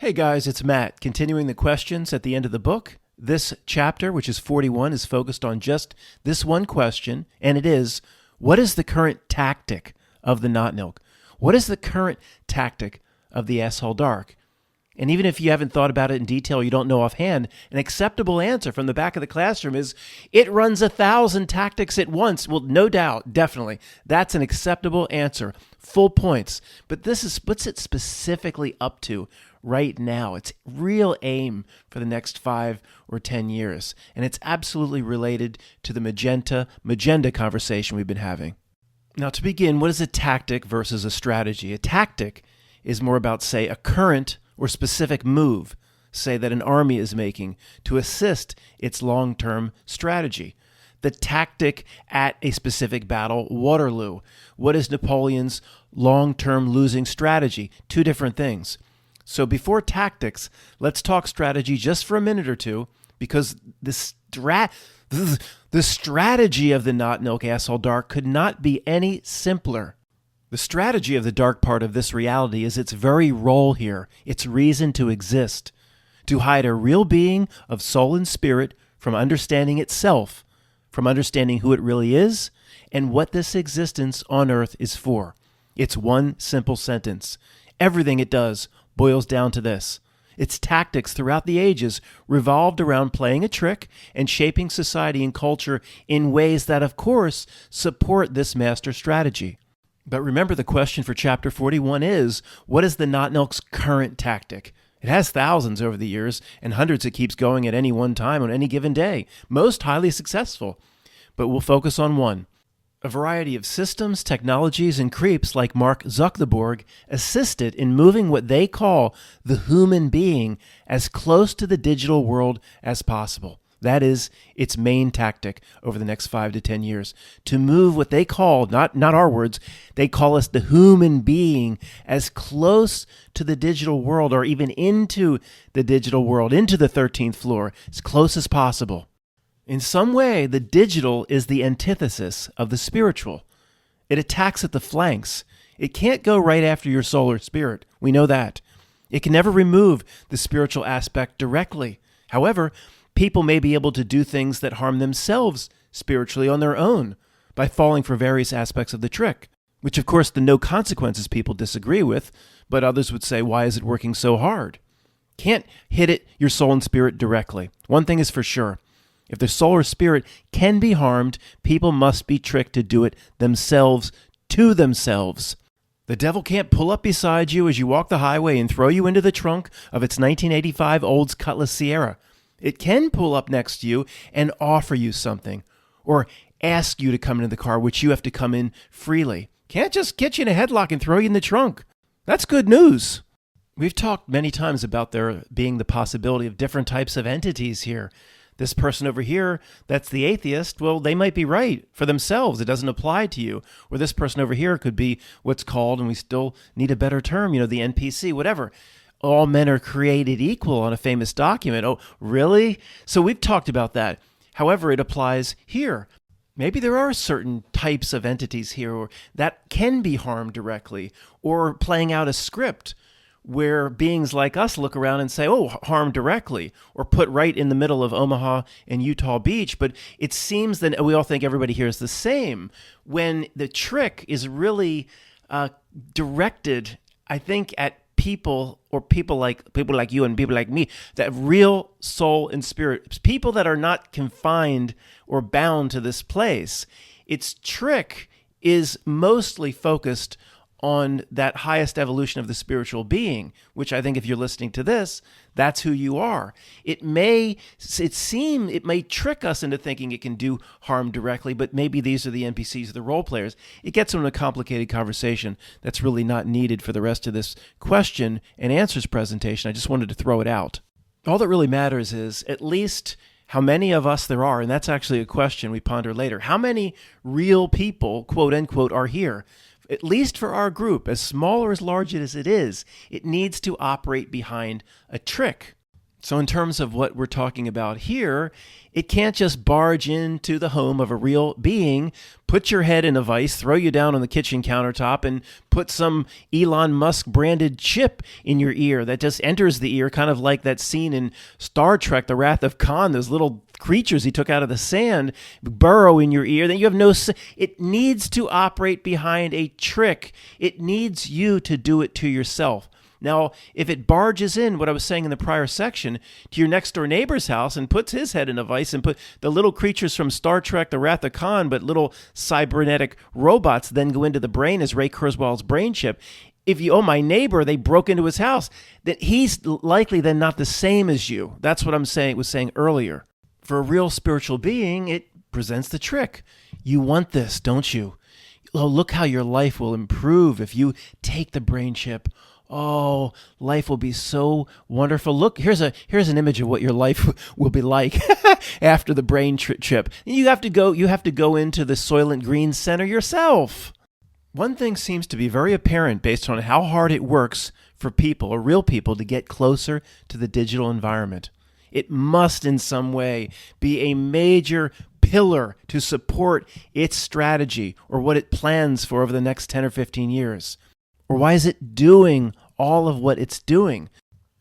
Hey guys, it's Matt. Continuing the questions at the end of the book. This chapter, which is 41, is focused on just this one question, and it is, what is the current tactic of the Notnilc? What is the current tactic of the Asshole Dark? And even if you haven't thought about it in detail, you don't know offhand, an acceptable answer from the back of the classroom is, it runs 1,000 tactics at once. Well, no doubt, definitely. That's an acceptable answer. Full points. But this is what's it specifically up to right now. It's real aim for the next 5 or 10 years. And it's absolutely related to the magenta conversation we've been having. Now, to begin, what is a tactic versus a strategy? A tactic is more about, say, a current or specific move, say, that an army is making to assist its long-term strategy. The tactic at a specific battle, Waterloo. What is Napoleon's long-term losing strategy? Two different things. So before tactics, let's talk strategy just for a minute or two, because the strategy of the Notnilc Asshole Dark could not be any simpler. The strategy of the dark part of this reality is its very role here, its reason to exist, to hide a real being of soul and spirit from understanding itself, from understanding who it really is, and what this existence on earth is for. It's one simple sentence. Everything it does boils down to this. Its tactics throughout the ages revolved around playing a trick and shaping society and culture in ways that, of course, support this master strategy. But remember, the question for Chapter 41 is, what is the Notnilc's current tactic? It has thousands over the years, and hundreds it keeps going at any one time on any given day, most highly successful. But we'll focus on one. A variety of systems, technologies, and creeps like Mark Zuckerberg assist it in moving what they call the human being as close to the digital world as possible. That is its main tactic over the next 5 to 10 years, to move what they call, not our words, they call us the human being as close to the digital world, or even into the digital world, into the 13th floor, as close as possible. In some way, the digital is the antithesis of the spiritual. It attacks at the flanks. It can't go right after your soul or spirit. We know that. It can never remove the spiritual aspect directly. However, people may be able to do things that harm themselves spiritually on their own by falling for various aspects of the trick, which of course the no consequences people disagree with, but others would say, why is it working so hard? Can't hit it, your soul and spirit, directly. One thing is for sure. If their soul or spirit can be harmed, people must be tricked to do it themselves to themselves. The devil can't pull up beside you as you walk the highway and throw you into the trunk of its 1985 Olds Cutlass Sierra. It can pull up next to you and offer you something, or ask you to come into the car, which you have to come in freely. Can't just get you in a headlock and throw you in the trunk. That's good news. We've talked many times about there being the possibility of different types of entities here. This person over here, that's the atheist, well, they might be right for themselves. It doesn't apply to you. Or this person over here could be what's called, and we still need a better term, the NPC, whatever. All men are created equal on a famous document. Oh, really? So we've talked about that. However, it applies here. Maybe there are certain types of entities here that can be harmed directly, or playing out a script where beings like us look around and say, oh, harm directly, or put right in the middle of Omaha and Utah Beach. But it seems that we all think everybody here is the same, when the trick is really directed, I think, at people, or people like you and people like me, that have real soul and spirit, people that are not confined or bound to this place. Its trick is mostly focused on that highest evolution of the spiritual being, which I think if you're listening to this, that's who you are. It may trick us into thinking it can do harm directly, but maybe these are the NPCs, the role players. It gets into a complicated conversation that's really not needed for the rest of this question and answers presentation. I just wanted to throw it out. All that really matters is at least how many of us there are, and that's actually a question we ponder later. How many real people, quote unquote, are here? At least for our group, as small or as large as it is, it needs to operate behind a trick. So in terms of what we're talking about here, it can't just barge into the home of a real being, put your head in a vice, throw you down on the kitchen countertop, and put some Elon Musk branded chip in your ear that just enters the ear, kind of like that scene in Star Trek, The Wrath of Khan, those little creatures he took out of the sand burrow in your ear. Then you have no. It needs to operate behind a trick. It needs you to do it to yourself. Now, if it barges in, what I was saying in the prior section, to your next door neighbor's house and puts his head in a vice and put the little creatures from Star Trek, The Wrath of Khan, but little cybernetic robots then go into the brain as Ray Kurzweil's brain chip. If you, my neighbor, they broke into his house, that he's likely then not the same as you. That's what I'm saying, was saying earlier. For a real spiritual being, it presents the trick. You want this, don't you? Oh, look how your life will improve if you take the brain chip. Oh, life will be so wonderful. Look, here's an image of what your life will be like after the brain chip. You have to go into the Soylent Green Center yourself. One thing seems to be very apparent based on how hard it works for people, or real people, to get closer to the digital environment. It must in some way be a major pillar to support its strategy or what it plans for over the next 10 or 15 years. Or why is it doing all of what it's doing?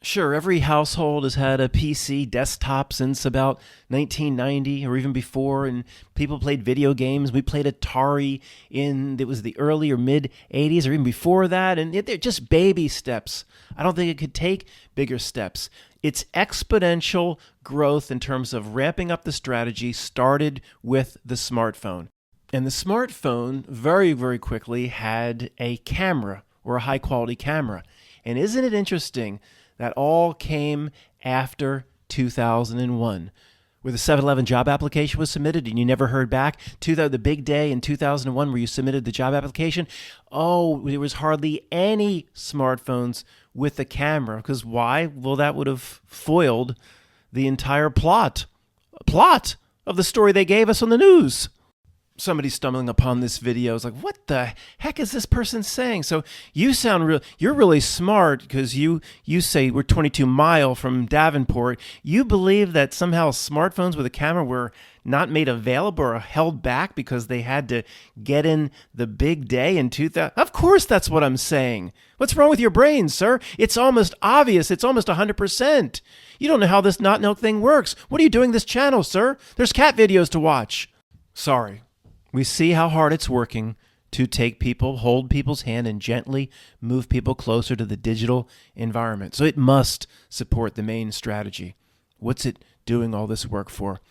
Sure, every household has had a PC desktop since about 1990 or even before, and people played video games. We played Atari it was the early or mid 80s or even before that, and they're just baby steps. I don't think it could take bigger steps. Its exponential growth in terms of ramping up the strategy started with the smartphone. And the smartphone very, very quickly had a camera, or a high-quality camera. And isn't it interesting that all came after 2001, where the 7-Eleven job application was submitted and you never heard back? The big day in 2001 where you submitted the job application, there was hardly any smartphones with a camera. Because why? Well, that would have foiled the entire plot of the story they gave us on the news. Somebody stumbling upon this video is like, what the heck is this person saying? So you're really smart because you say we're 22 miles from Davenport. You believe that somehow smartphones with a camera were not made available or held back because they had to get in the big day in 2000. Of course that's what I'm saying. What's wrong with your brain, sir? It's almost obvious. It's almost 100%. You don't know how this Notnilc thing works. What are you doing this channel, sir? There's cat videos to watch. Sorry. We see how hard it's working to take people, hold people's hand, and gently move people closer to the digital environment. So it must support the main strategy. What's it doing all this work for?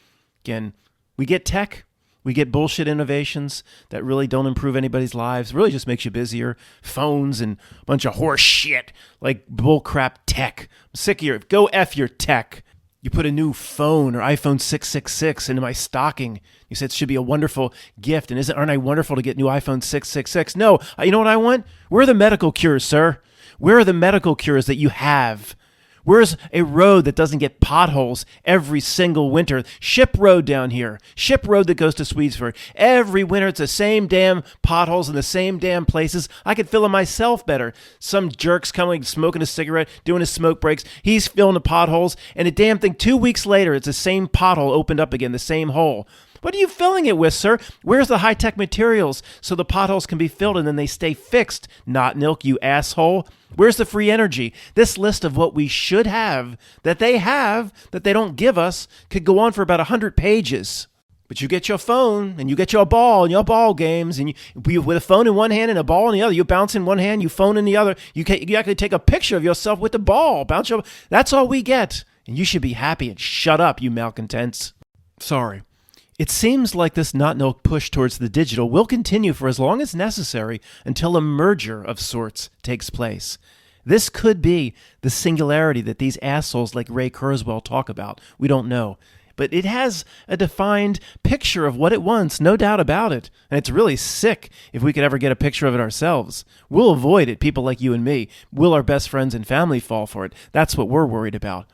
Again, we get tech, we get bullshit innovations that really don't improve anybody's lives, really just makes you busier. Phones and a bunch of horse shit like bullcrap tech. I'm sick of your, go F your tech. You put a new phone or iPhone 666 into my stocking. You said it should be a wonderful gift. And aren't I wonderful to get new iPhone 666? No, you know what I want? Where are the medical cures, sir? Where are the medical cures that you have? Where's a road that doesn't get potholes every single winter? Ship road down here. Ship road that goes to Swedesford. Every winter it's the same damn potholes in the same damn places. I could fill them myself better. Some jerk's coming, smoking a cigarette, doing his smoke breaks. He's filling the potholes, and the damn thing 2 weeks later, it's the same pothole opened up again, the same hole. What are you filling it with, sir? Where's the high-tech materials so the potholes can be filled and then they stay fixed? Notnilc, you asshole. Where's the free energy? This list of what we should have, that they don't give us, could go on for about 100 pages. But you get your phone, and you get your ball and your ball games, and you with a phone in one hand and a ball in the other. You bounce in one hand, you phone in the other. You actually take a picture of yourself with the ball. That's all we get. And you should be happy and shut up, you malcontents. Sorry. It seems like this Notnilc push towards the digital will continue for as long as necessary until a merger of sorts takes place. This could be the singularity that these assholes like Ray Kurzweil talk about. We don't know. But it has a defined picture of what it wants, no doubt about it. And it's really sick if we could ever get a picture of it ourselves. We'll avoid it, people like you and me. Will our best friends and family fall for it? That's what we're worried about.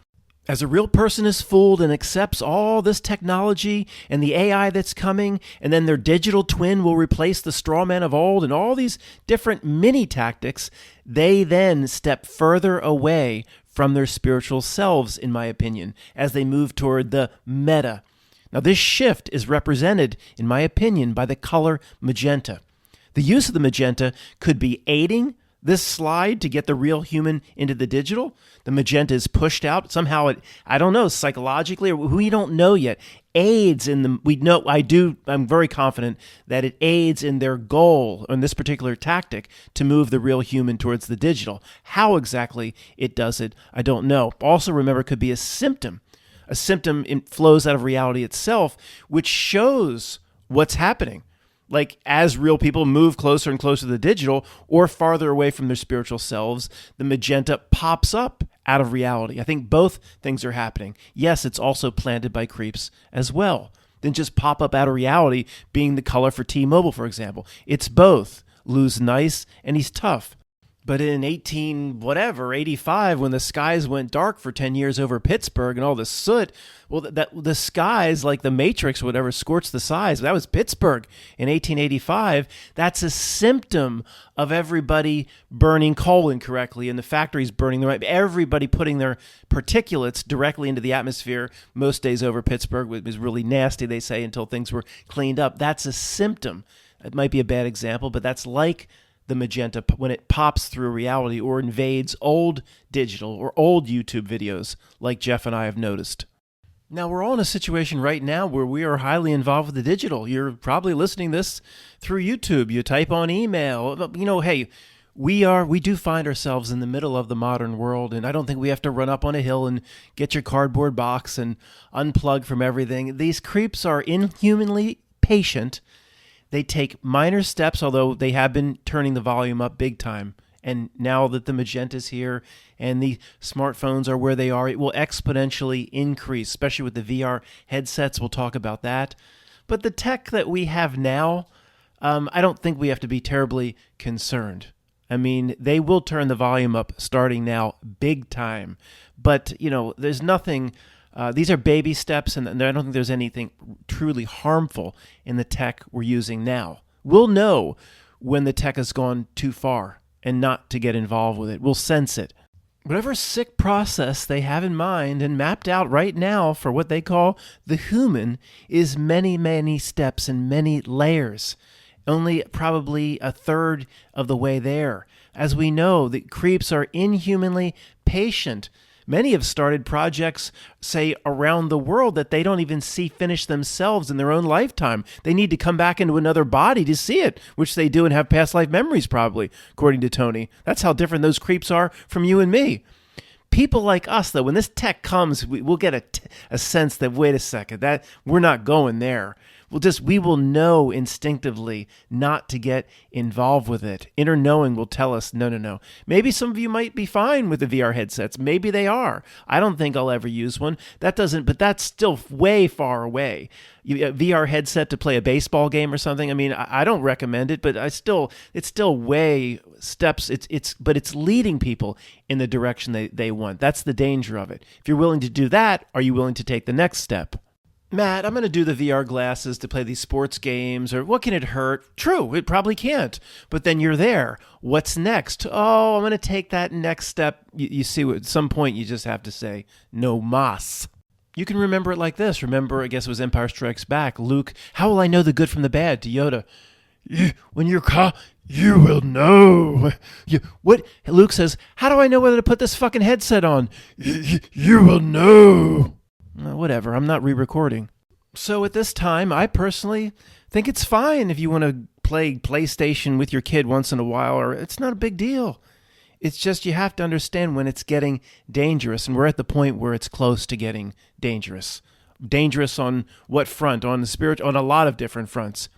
As a real person is fooled and accepts all this technology and the AI that's coming, and then their digital twin will replace the straw man of old and all these different mini tactics, they then step further away from their spiritual selves, in my opinion, as they move toward the meta. Now, this shift is represented, in my opinion, by the color magenta. The use of the magenta could be aiding this slide to get the real human into the digital. The magenta is pushed out. Somehow it, I don't know, psychologically, or we don't know yet, aids in the, I'm very confident that it aids in their goal on this particular tactic to move the real human towards the digital. How exactly it does it, I don't know. Also remember, it could be a symptom. A symptom flows out of reality itself, which shows what's happening. Like as real people move closer and closer to the digital or farther away from their spiritual selves, the magenta pops up out of reality. I think both things are happening. Yes, it's also planted by creeps as well. Then just pop up out of reality being the color for T-Mobile, for example. It's both. Lou's nice and he's tough. But in 85, when the skies went dark for 10 years over Pittsburgh and all the soot, well, the skies, like the Matrix, whatever, scorched the skies. That was Pittsburgh in 1885. That's a symptom of everybody burning coal incorrectly and the factories burning everybody putting their particulates directly into the atmosphere. Most days over Pittsburgh was really nasty, they say, until things were cleaned up. That's a symptom. It might be a bad example, but that's like the magenta when it pops through reality or invades old digital or old YouTube videos like Jeff and I have noticed. Now, we're all in a situation right now where we are highly involved with the digital. You're probably listening this through YouTube. You type on email. Hey, we do find ourselves in the middle of the modern world, and I don't think we have to run up on a hill and get your cardboard box and unplug from everything. These creeps are inhumanly patient. They take minor steps, although they have been turning the volume up big time. And now that the magenta's here and the smartphones are where they are, it will exponentially increase, especially with the VR headsets. We'll talk about that. But the tech that we have now, I don't think we have to be terribly concerned. I mean, they will turn the volume up starting now big time. But, there's nothing... these are baby steps, and I don't think there's anything truly harmful in the tech we're using now. We'll know when the tech has gone too far and not to get involved with it. We'll sense it. Whatever sick process they have in mind and mapped out right now for what they call the human is many, many steps and many layers. Only probably a third of the way there. As we know, the creeps are inhumanly patient. Many have started projects, say, around the world that they don't even see finished themselves in their own lifetime. They need to come back into another body to see it, which they do and have past life memories probably, according to Tony. That's how different those creeps are from you and me. People like us, though, when this tech comes, we'll get a sense that, wait a second, that we're not going there. We will know instinctively not to get involved with it. Inner knowing will tell us, no. Maybe some of you might be fine with the VR headsets. Maybe they are. I don't think I'll ever use one. But that's still way far away. A VR headset to play a baseball game or something. I mean, I don't recommend it, but it's still way steps. But it's leading people in the direction they want. That's the danger of it. If you're willing to do that, are you willing to take the next step? Matt, I'm going to do the VR glasses to play these sports games, or what can it hurt? True, it probably can't. But then you're there. What's next? Oh, I'm going to take that next step. You see, at some point you just have to say, no mas. You can remember it like this. Remember, I guess it was Empire Strikes Back. Luke, how will I know the good from the bad? To Yoda, when you're caught, you will know. What? Luke says, how do I know whether to put this fucking headset on? You will know. Whatever, I'm not re-recording. So at this time, I personally think it's fine if you want to play PlayStation with your kid once in a while, or it's not a big deal. It's just you have to understand when it's getting dangerous, and we're at the point where it's close to getting dangerous. Dangerous on what front? On a lot of different fronts.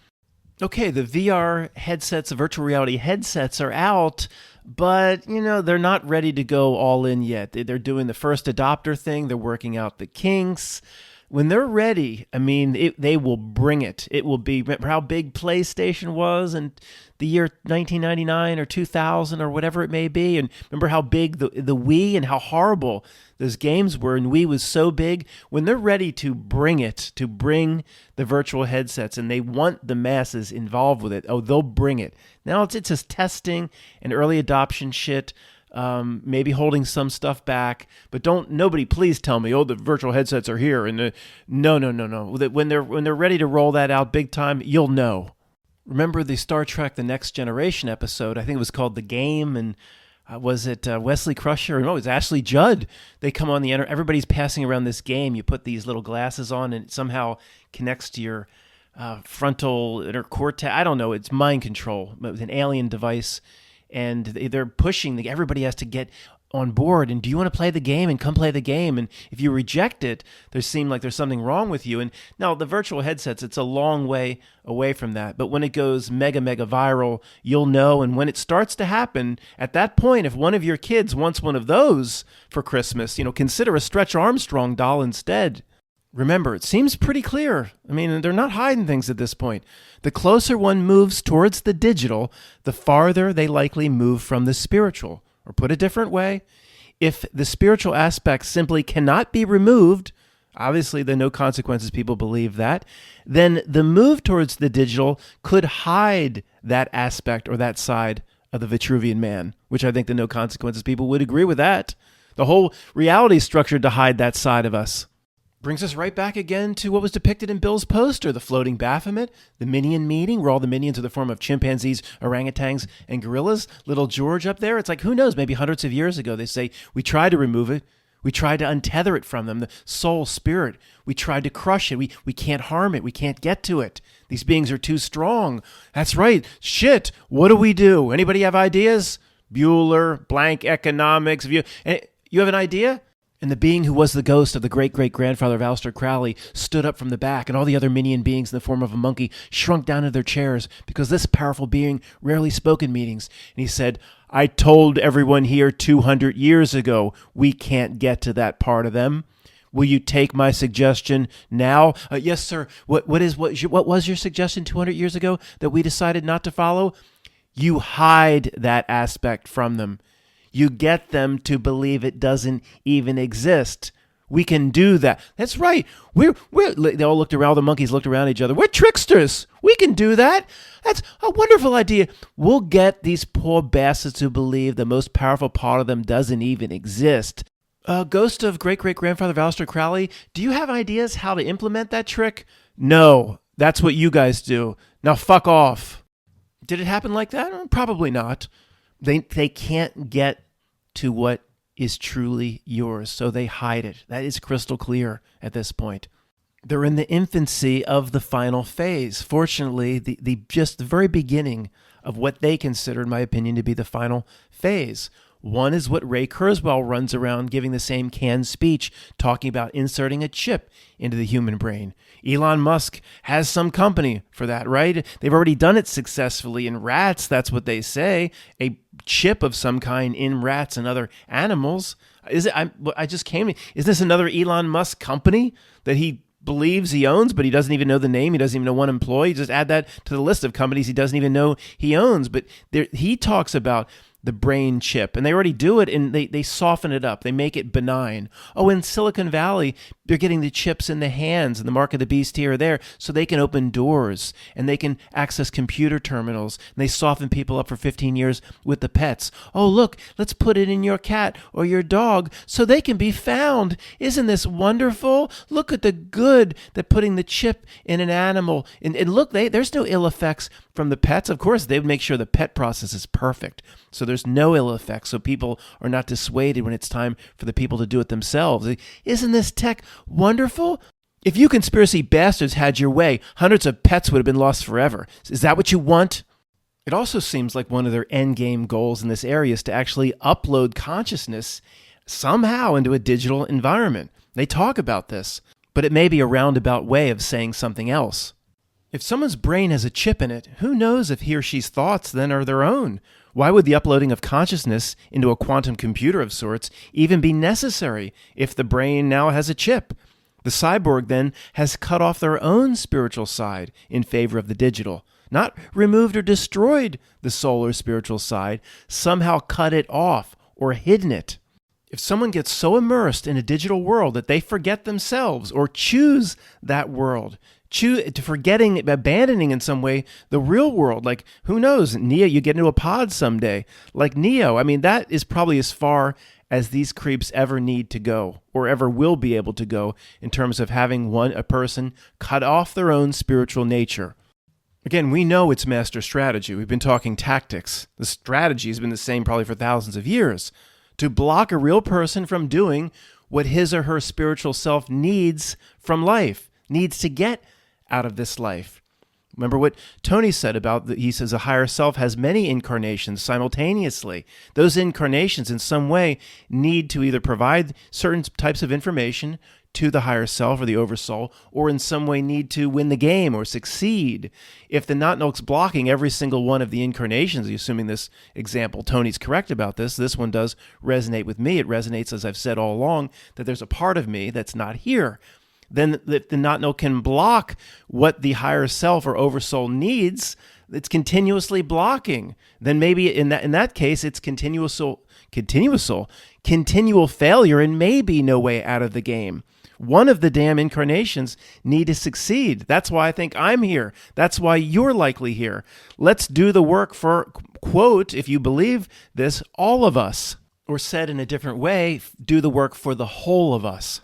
Okay, the VR headsets, the virtual reality headsets are out, but, they're not ready to go all in yet. They're doing the first adopter thing. They're working out the kinks. when they're ready, I mean, they will bring it. It will be, remember how big PlayStation was in the year 1999 or 2000 or whatever it may be? And remember how big the Wii and how horrible those games were, and Wii was so big. When they're ready to bring it, to bring the virtual headsets, and they want the masses involved with it, oh, they'll bring it. Now it's just testing and early adoption shit. Maybe holding some stuff back, but nobody please tell me, oh, the virtual headsets are here. And no. When they're ready to roll that out big time, you'll know. Remember the Star Trek: The Next Generation episode? I think it was called The Game, and was it Wesley Crusher? No, it was Ashley Judd. They come on the internet. Everybody's passing around this game. You put these little glasses on, and it somehow connects to your frontal inner cortex. I don't know. It's mind control. It was an alien device. And they're pushing, everybody has to get on board. And do you want to play the game? And come play the game. And if you reject it, there seems like there's something wrong with you. And now the virtual headsets, it's a long way away from that. But when it goes mega viral, you'll know. And when it starts to happen, at that point, if one of your kids wants one of those for Christmas, consider a Stretch Armstrong doll instead. Remember, it seems pretty clear. I mean, they're not hiding things at this point. The closer one moves towards the digital, the farther they likely move from the spiritual. Or put a different way, if the spiritual aspect simply cannot be removed, obviously the no consequences people believe that, then the move towards the digital could hide that aspect or that side of the Vitruvian man, which I think the no consequences people would agree with that. The whole reality is structured to hide that side of us. Brings us right back again to what was depicted in Bill's poster, the floating Baphomet, the Minion meeting, where all the minions are the form of chimpanzees, orangutans, and gorillas. Little George up there, it's like, who knows, maybe hundreds of years ago, they say, we tried to remove it. We tried to untether it from them, the soul, spirit. We tried to crush it. We can't harm it. We can't get to it. These beings are too strong. That's right. Shit, what do we do? Anybody have ideas? Bueller, blank economics. You have an idea? And the being who was the ghost of the great-great-grandfather of Aleister Crowley stood up from the back, and all the other minion beings in the form of a monkey shrunk down into their chairs because this powerful being rarely spoke in meetings. And he said, I told everyone here 200 years ago we can't get to that part of them. Will you take my suggestion now? Yes, sir. What was your suggestion 200 years ago that we decided not to follow? You hide that aspect from them. You get them to believe it doesn't even exist. We can do that. That's right. They all looked around. The monkeys looked around each other. We're tricksters. We can do that. That's a wonderful idea. We'll get these poor bastards to believe the most powerful part of them doesn't even exist. Ghost of great-great-grandfather of Aleister Crowley, do you have ideas how to implement that trick? No, that's what you guys do. Now fuck off. Did it happen like that? Probably not. They can't get to what is truly yours, so they hide it. That is crystal clear at this point. They're in the infancy of the final phase. Fortunately, the very beginning of what they consider, in my opinion, to be the final phase. One is what Ray Kurzweil runs around giving the same canned speech, talking about inserting a chip into the human brain. Elon Musk has some company for that, right? They've already done it successfully in rats, that's what they say. A chip of some kind in rats and other animals. Is this another Elon Musk company that he believes he owns, but he doesn't even know the name? He doesn't even know one employee. Just add that to the list of companies he doesn't even know he owns. But he talks about the brain chip, and they already do it, and they soften it up. They make it benign. Oh, in Silicon Valley, they're getting the chips in the hands and the mark of the beast here or there so they can open doors and they can access computer terminals, and they soften people up for 15 years with the pets. Oh, look, let's put it in your cat or your dog so they can be found. Isn't this wonderful? Look at the good that putting the chip in an animal, and look, there's no ill effects from the pets. Of course, they would make sure the pet process is perfect, so there's no ill effects, so people are not dissuaded when it's time for the people to do it themselves. Isn't this tech wonderful? If you conspiracy bastards had your way, hundreds of pets would have been lost forever. Is that what you want? It also seems like one of their endgame goals in this area is to actually upload consciousness somehow into a digital environment. They talk about this, but it may be a roundabout way of saying something else. If someone's brain has a chip in it, who knows if he or she's thoughts then are their own? Why would the uploading of consciousness into a quantum computer of sorts even be necessary if the brain now has a chip? The cyborg then has cut off their own spiritual side in favor of the digital. Not removed or destroyed the soul or spiritual side, somehow cut it off or hidden it. If someone gets so immersed in a digital world that they forget themselves or choose that world, abandoning in some way the real world, like who knows, Neo, you get into a pod someday, like Neo. I mean, that is probably as far as these creeps ever need to go or ever will be able to go in terms of having a person cut off their own spiritual nature. Again, we know it's master strategy. We've been talking tactics. The strategy has been the same probably for thousands of years. To block a real person from doing what his or her spiritual self needs from life, needs to get out of this life. Remember what Tony said he says a higher self has many incarnations simultaneously. Those incarnations in some way need to either provide certain types of information to the higher self or the oversoul, or in some way need to win the game or succeed. If the Notnilc's blocking every single one of the incarnations, assuming this example, Tony's correct about this one does resonate with me. It resonates, as I've said all along, that there's a part of me that's not here. Then the Notnilc can block what the higher self or oversoul needs. It's continuously blocking. Then maybe in that case, it's continual failure and maybe no way out of the game. One of the damn incarnations need to succeed. That's why I think I'm here. That's why you're likely here. Let's do the work for, quote, if you believe this, all of us. Or said in a different way, do the work for the whole of us.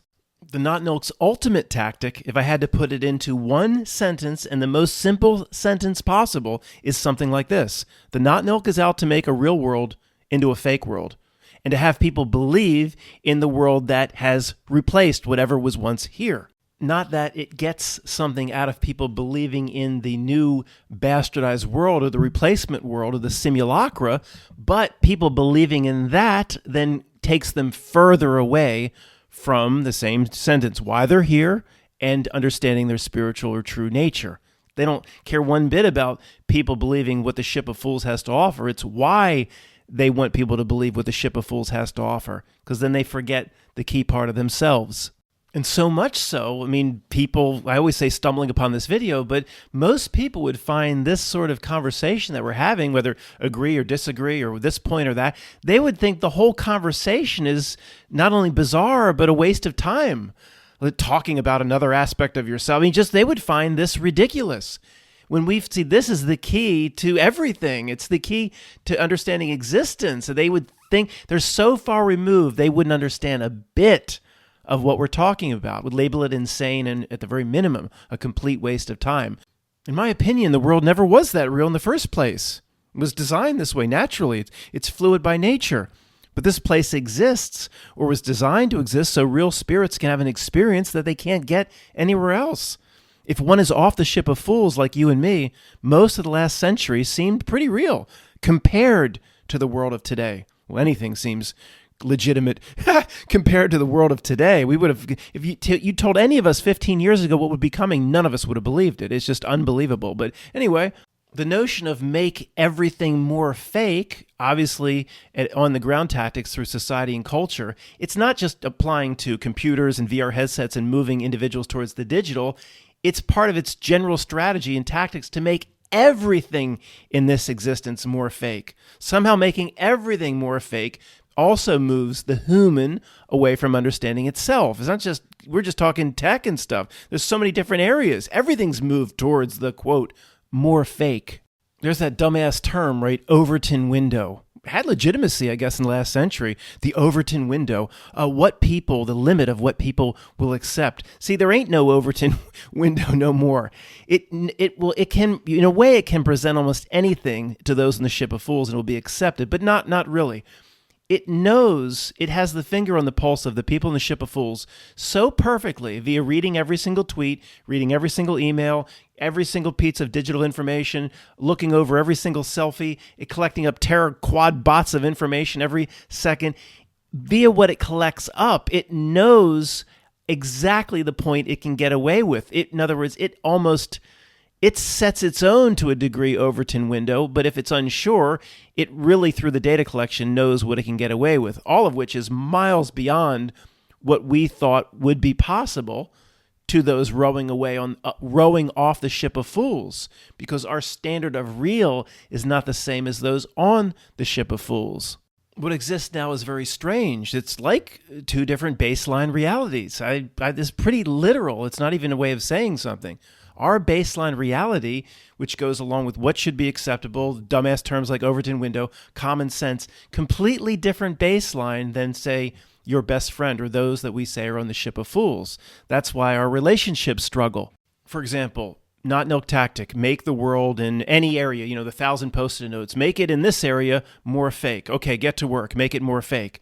The Notnilc's ultimate tactic, if I had to put it into one sentence and the most simple sentence possible, is something like this. The Notnilc is out to make a real world into a fake world, and to have people believe in the world that has replaced whatever was once here. Not that it gets something out of people believing in the new bastardized world or the replacement world or the simulacra, but people believing in that then takes them further away from the same sentence, why they're here, and understanding their spiritual or true nature. They don't care one bit about people believing what the Ship of Fools has to offer. It's why they want people to believe what the Ship of Fools has to offer, because then they forget the key part of themselves. And so much so, I mean, people, I always say stumbling upon this video, but most people would find this sort of conversation that we're having, whether agree or disagree or this point or that, they would think the whole conversation is not only bizarre, but a waste of time. Talking about another aspect of yourself. I mean, they would find this ridiculous. When we see this is the key to everything, it's the key to understanding existence. So they would think they're so far removed, they wouldn't understand a bit of what we're talking about, would label it insane and, at the very minimum, a complete waste of time. In my opinion, the world never was that real in the first place. It was designed this way naturally. It's fluid by nature. But this place exists, or was designed to exist, so real spirits can have an experience that they can't get anywhere else. If one is off the Ship of Fools like you and me, most of the last century seemed pretty real compared to the world of today. Well, anything seems legitimate compared to the world of today. We would have, if you told any of us 15 years ago what would be coming, none of us would have believed it. It's just unbelievable. But anyway, the notion of make everything more fake, obviously on the ground tactics through society and culture, it's not just applying to computers and VR headsets and moving individuals towards the digital. It's part of its general strategy and tactics to make everything in this existence more fake. Somehow making everything more fake also moves the human away from understanding itself. It's not just, we're just talking tech and stuff. There's so many different areas. Everything's moved towards the, quote, more fake. There's that dumbass term, right? Overton window. Had legitimacy, I guess, in the last century. The Overton window. The limit of what people will accept. See, there ain't no Overton window no more. It can, in a way, it can present almost anything to those in the Ship of Fools and it will be accepted, but not really. It knows, it has the finger on the pulse of the people in the Ship of Fools so perfectly via reading every single tweet, reading every single email, every single piece of digital information, looking over every single selfie, collecting up quad bots of information every second. Via what it collects up, it knows exactly the point it can get away with. In other words, it sets its own, to a degree, Overton window, but if it's unsure, it really, through the data collection, knows what it can get away with, all of which is miles beyond what we thought would be possible to those rowing off the ship of fools, because our standard of real is not the same as those on the ship of fools. What exists now is very strange. It's like two different baseline realities. This is pretty literal. It's not even a way of saying something. Our baseline reality, which goes along with what should be acceptable, dumbass terms like Overton window, common sense, completely different baseline than, say, your best friend or those that we say are on the ship of fools. That's why our relationships struggle. For example, Notnilc tactic, make the world in any area, the 1,000 Post-it notes, make it in this area more fake. Okay, get to work, make it more fake.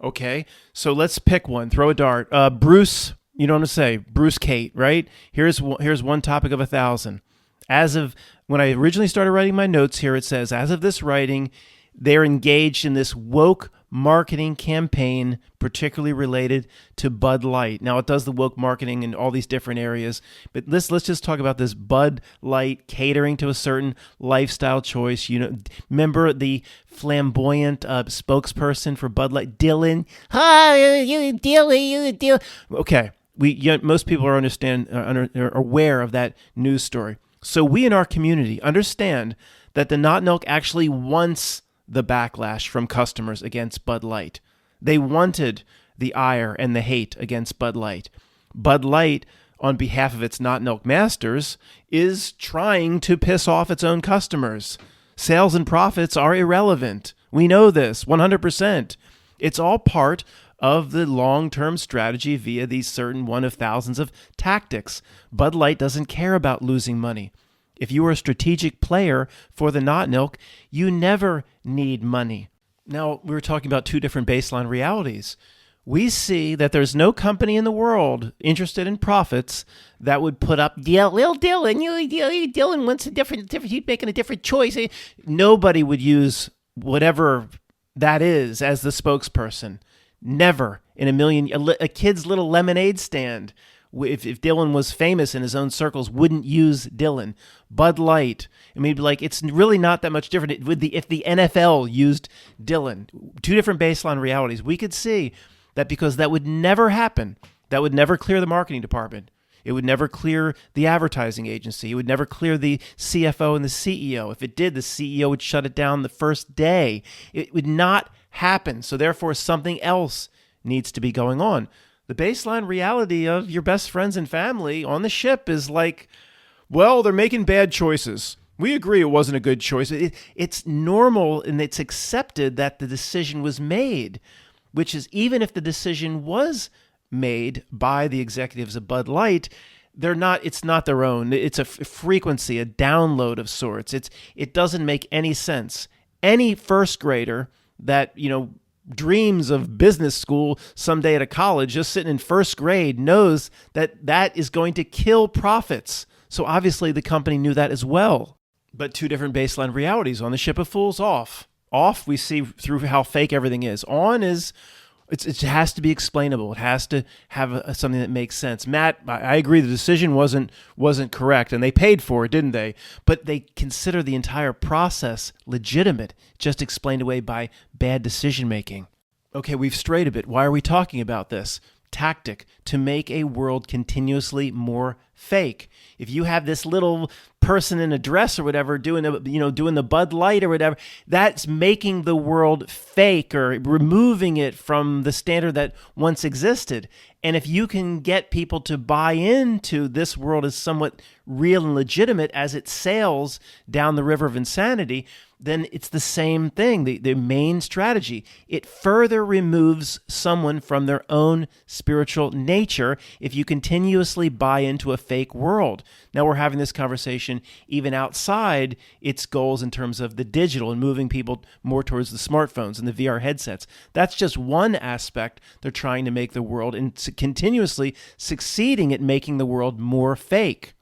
Okay, so let's pick one, throw a dart. Bruce, you know what I'm going to say, Bruce Kate, right? Here's one topic of 1,000. As of when I originally started writing my notes here, it says, as of this writing, they're engaged in this woke marketing campaign, particularly related to Bud Light. Now, it does the woke marketing in all these different areas, but let's just talk about this Bud Light catering to a certain lifestyle choice. Remember the flamboyant spokesperson for Bud Light, Dylan? Hi, you Dylan. Okay, most people are aware of that news story. So we in our community understand that the Notnilc actually wants the backlash from customers against Bud Light. They wanted the ire and the hate against Bud Light. Bud Light, on behalf of its Notnilc masters, is trying to piss off its own customers. Sales and profits are irrelevant. We know this 100%. It's all part of the long-term strategy via these certain one of thousands of tactics. Bud Light doesn't care about losing money. If you are a strategic player for the Notnilc, you never need money. Now, we were talking about two different baseline realities. We see that there's no company in the world interested in profits that would put up, Dylan wants a different, he's making a different choice. Nobody would use whatever that is as the spokesperson. Never in a million. A kid's little lemonade stand, if Dylan was famous in his own circles, wouldn't use Dylan. Bud Light, I mean, like, it's really not that much different. If the NFL used Dylan, two different baseline realities, we could see that because that would never happen. That would never clear the marketing department. It would never clear the advertising agency. It would never clear the CFO and the CEO. If it did, the CEO would shut it down the first day. It would not happen. So therefore, something else needs to be going on. The baseline reality of your best friends and family on the ship is like, well, they're making bad choices. We agree it wasn't a good choice. It's normal and it's accepted that the decision was made, which is, even if the decision was made by the executives of Bud Light, it's not their own. It's a frequency, a download of sorts. It doesn't make any sense. Any first grader that, dreams of business school someday at a college, just sitting in first grade, knows that is going to kill profits. So obviously the company knew that as well. But two different baseline realities. On the ship of fools, off. Off, we see through how fake everything is. On is, it has to be explainable. It has to have something that makes sense. Matt, I agree the decision wasn't correct, and they paid for it, didn't they? But they consider the entire process legitimate, just explained away by bad decision making. Okay, we've strayed a bit. Why are we talking about this? Tactic to make a world continuously more fake. If you have this little person in a dress or whatever doing the Bud Light or whatever, that's making the world fake or removing it from the standard that once existed. And if you can get people to buy into this world as somewhat real and legitimate as it sails down the river of insanity, then it's the same thing, the main strategy. It further removes someone from their own spiritual nature if you continuously buy into a fake world. Now we're having this conversation even outside its goals in terms of the digital and moving people more towards the smartphones and the VR headsets. That's just one aspect they're trying to make the world, and continuously succeeding at making the world more fake.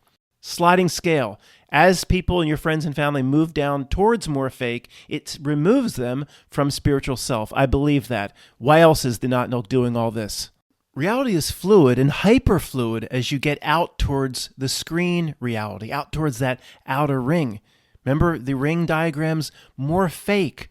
Sliding scale. As people and your friends and family move down towards more fake, it removes them from spiritual self. I believe that. Why else is the Notnilc doing all this? Reality is fluid and hyper-fluid as you get out towards the screen reality, out towards that outer ring. Remember the ring diagrams? More fake,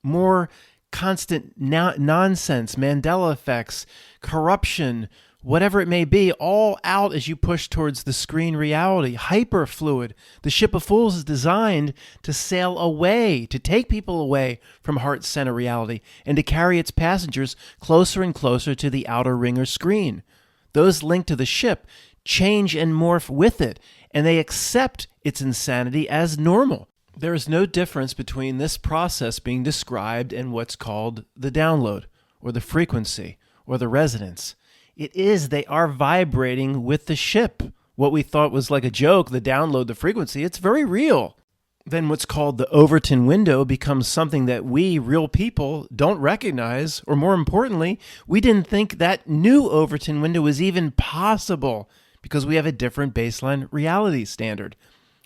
more constant nonsense, Mandela effects, corruption, whatever it may be, all out as you push towards the screen reality. Hyperfluid. The Ship of Fools is designed to sail away, to take people away from heart center reality, and to carry its passengers closer and closer to the outer ring or screen. Those linked to the ship change and morph with it, and they accept its insanity as normal. There is no difference between this process being described and what's called the download, or the frequency, or the resonance. They are vibrating with the ship. What we thought was like a joke, the download, the frequency, it's very real. Then what's called the Overton window becomes something that we, real people, don't recognize, or more importantly, we didn't think that new Overton window was even possible because we have a different baseline reality standard.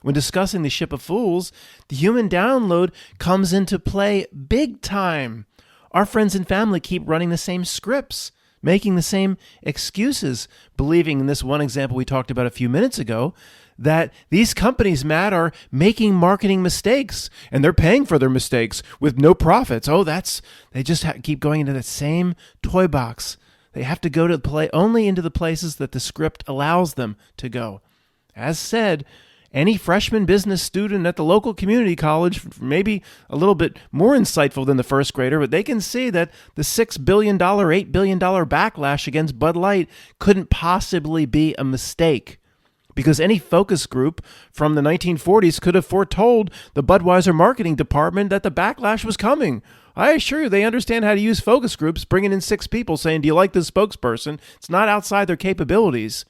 When discussing the Ship of Fools, the human download comes into play big time. Our friends and family keep running the same scripts, making the same excuses, believing in this one example we talked about a few minutes ago, that these companies, Matt, are making marketing mistakes, and they're paying for their mistakes with no profits. They just keep going into that same toy box. They have to go to only into the places that the script allows them to go. As said, any freshman business student at the local community college, maybe a little bit more insightful than the first grader, but they can see that the $6 billion, $8 billion backlash against Bud Light couldn't possibly be a mistake, because any focus group from the 1940s could have foretold the Budweiser marketing department that the backlash was coming. I assure you, they understand how to use focus groups, bringing in 6 people saying, do you like this spokesperson? It's not outside their capabilities.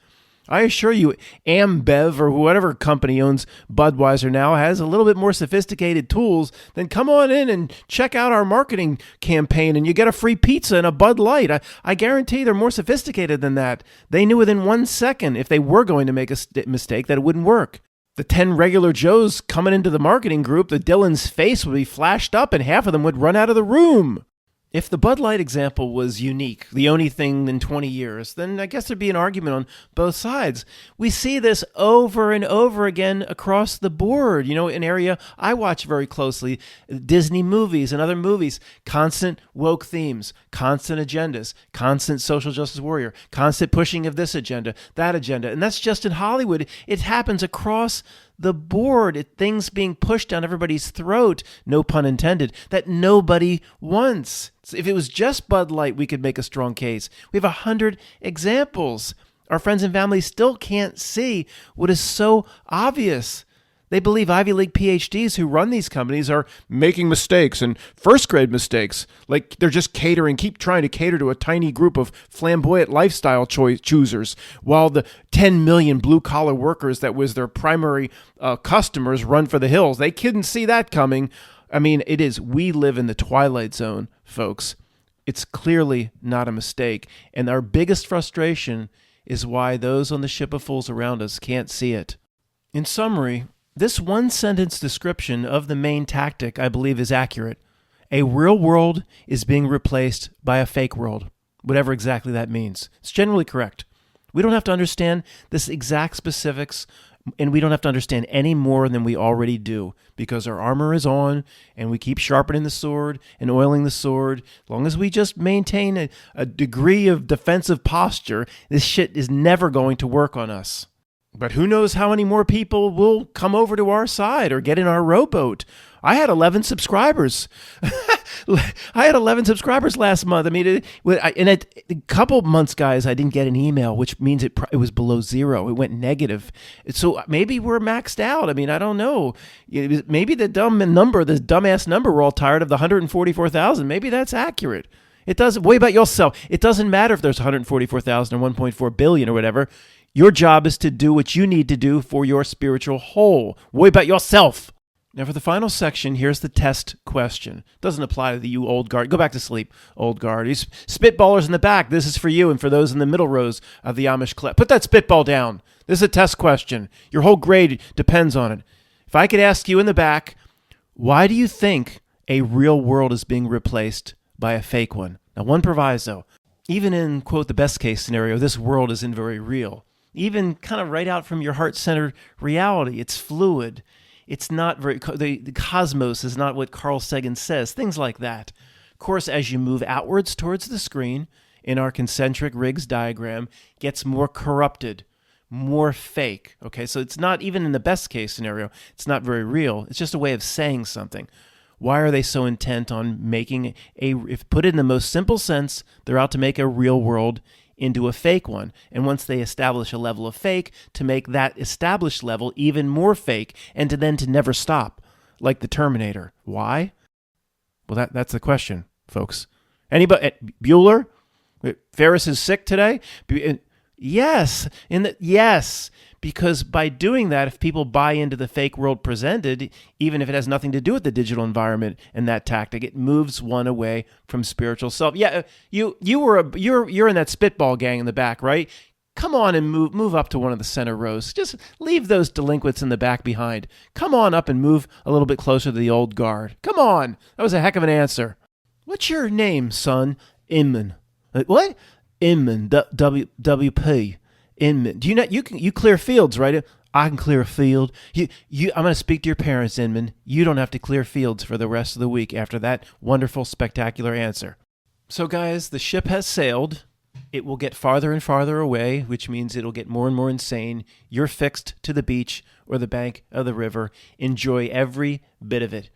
I assure you, Ambev or whatever company owns Budweiser now has a little bit more sophisticated tools than come on in and check out our marketing campaign and you get a free pizza and a Bud Light. I guarantee they're more sophisticated than that. They knew within 1 second if they were going to make a mistake that it wouldn't work. The 10 regular Joes coming into the marketing group, the Dylan's face would be flashed up and half of them would run out of the room. If the Bud Light example was unique, the only thing in 20 years, then I guess there'd be an argument on both sides. We see this over and over again across the board. An area I watch very closely, Disney movies and other movies, constant woke themes, constant agendas, constant social justice warrior, constant pushing of this agenda, that agenda. And that's just in Hollywood. It happens across the board, things being pushed down everybody's throat, no pun intended, that nobody wants. If it was just Bud Light, we could make a strong case. We have 100 examples. Our friends and family still can't see what is so obvious. They believe Ivy League PhDs who run these companies are making mistakes and first grade mistakes. Like they're just keep trying to cater to a tiny group of flamboyant lifestyle choosers, while the 10 million blue collar workers that was their primary customers run for the hills. They couldn't see that coming. I mean, we live in the twilight zone, folks. It's clearly not a mistake. And our biggest frustration is why those on the Ship of Fools around us can't see it. In summary, this one-sentence description of the main tactic, I believe, is accurate. A real world is being replaced by a fake world, whatever exactly that means. It's generally correct. We don't have to understand this exact specifics, and we don't have to understand any more than we already do, because our armor is on, and we keep sharpening the sword and oiling the sword. As long as we just maintain a degree of defensive posture, this shit is never going to work on us. But who knows how many more people will come over to our side or get in our rowboat. I had 11 subscribers. I had 11 subscribers last month. I mean, in a couple months, guys, I didn't get an email, which means it was below 0. It went negative. So maybe we're maxed out. I mean, I don't know. Maybe the dumbass number, we're all tired of the 144,000. Maybe that's accurate. It doesn't. Worry about yourself. It doesn't matter if there's 144,000 or 1.4 billion or whatever. Your job is to do what you need to do for your spiritual whole. Worry about yourself. Now, for the final section, here's the test question. Doesn't apply to you old guard. Go back to sleep, old guard. These spitballers in the back, this is for you and for those in the middle rows of the Amish class. Put that spitball down. This is a test question. Your whole grade depends on it. If I could ask you in the back, why do you think a real world is being replaced by a fake one? Now, one proviso. Even in, quote, the best case scenario, this world isn't very real. Even kind of right out from your heart-centered reality. It's fluid. It's not very, the cosmos is not what Carl Sagan says, things like that. Of course, as you move outwards towards the screen, in our concentric Riggs diagram gets more corrupted, more fake. Okay, so it's not, even in the best case scenario, it's not very real. It's just a way of saying something. Why are they so intent on making if put it in the most simple sense, they're out to make a real world into a fake one. And once they establish a level of fake, to make that established level even more fake, and to never stop, like the Terminator. Why? Well, that's the question, folks. Anybody? Bueller? Ferris is sick today? Yes. Yes. Because by doing that, if people buy into the fake world presented, even if it has nothing to do with the digital environment and that tactic, it moves one away from spiritual self. Yeah, you're in that spitball gang in the back, right? Come on and move up to one of the center rows. Just leave those delinquents in the back behind. Come on up and move a little bit closer to the old guard. Come on. That was a heck of an answer. What's your name, son? Inman. What? Inman. WP. Inman. Do you know you clear fields, right? I can clear a field. I'm going to speak to your parents, Inman. You don't have to clear fields for the rest of the week after that wonderful, spectacular answer. So, guys, the ship has sailed. It will get farther and farther away, which means it'll get more and more insane. You're fixed to the beach or the bank of the river. Enjoy every bit of it.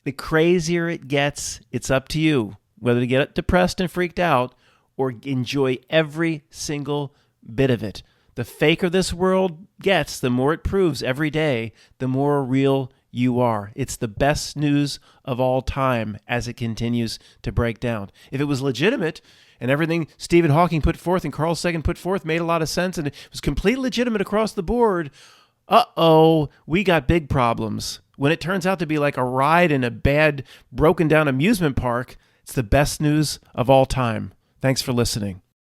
The crazier it gets, it's up to you whether to get depressed and freaked out or enjoy every single bit of it. The faker this world gets, the more it proves every day, the more real you are. It's the best news of all time as it continues to break down. If it was legitimate and everything Stephen Hawking put forth and Carl Sagan put forth made a lot of sense and it was completely legitimate across the board, we got big problems. When it turns out to be like a ride in a bad, broken down amusement park, it's the best news of all time. Thanks for listening.